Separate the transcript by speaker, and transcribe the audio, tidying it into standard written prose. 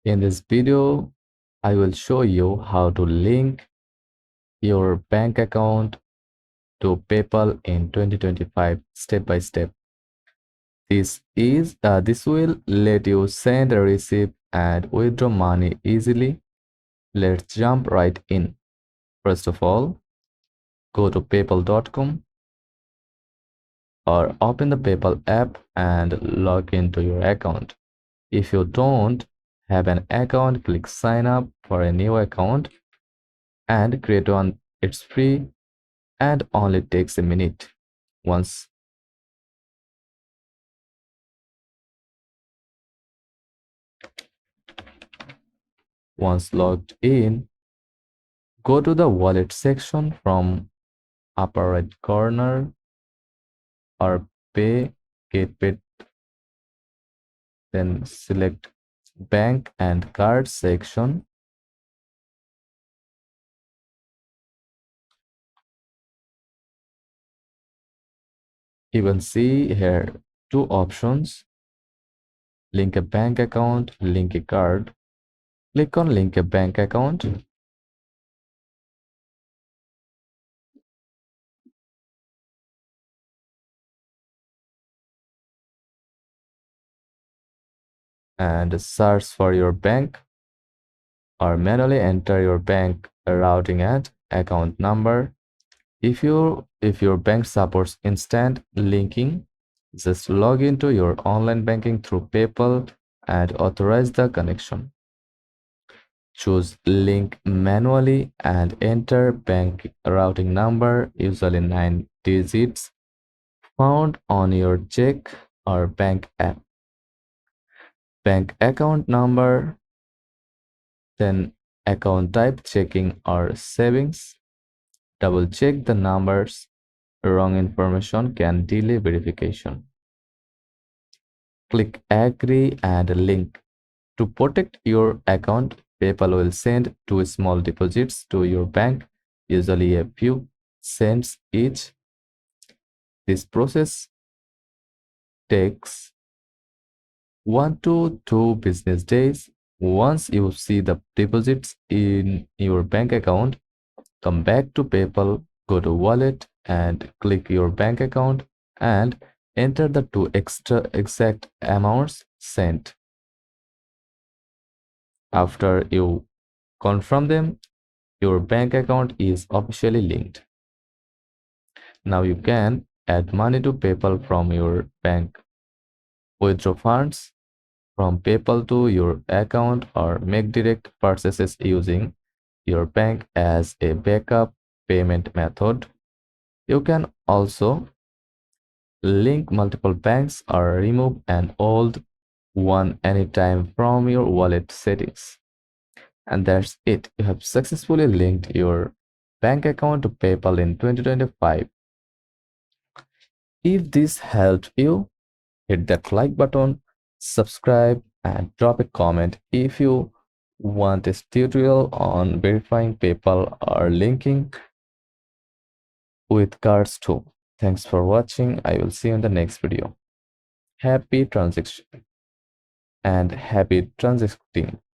Speaker 1: In this video, I will show you how to link your bank account to PayPal in 2025 step by step. This will let you send, receive, and withdraw money easily. Let's jump right in. First of all, go to paypal.com or open the PayPal app and log into your account. If you don't have an account, click sign up for a new account and create one. It's free and only takes a minute. Once once logged in, go to the wallet section from upper right corner or pay, get paid, then select bank and card section. You can see here two options: link a bank account, link a card. Click on link a bank account. And search for your bank or manually enter your bank routing and account number. If your bank supports instant linking, just log into your online banking through PayPal and authorize the connection. Choose link manually and enter bank routing number, usually 9 digits, found on your check or bank app. Bank account number, then account type, checking or savings. Double check the numbers. Wrong information can delay verification. Click agree and link. To protect your account, PayPal will send two small deposits to your bank, usually a few cents each. This process takes 1 to 2 business days. Once you see the deposits in your bank account, come back to PayPal, go to wallet and click your bank account and enter the two exact amounts sent. After you confirm them, your bank account is officially linked. Now you can add money to PayPal from your bank, withdraw funds from PayPal to your account, or make direct purchases using your bank as a backup payment method. You can also link multiple banks or remove an old one anytime from your wallet settings. And that's it. You have successfully linked your bank account to PayPal in 2025. If this helped you, hit that like button, subscribe, and drop a comment if you want a tutorial on verifying PayPal or linking with cards too. Thanks for watching. I will see you in the next video. Happy transaction and happy transacting.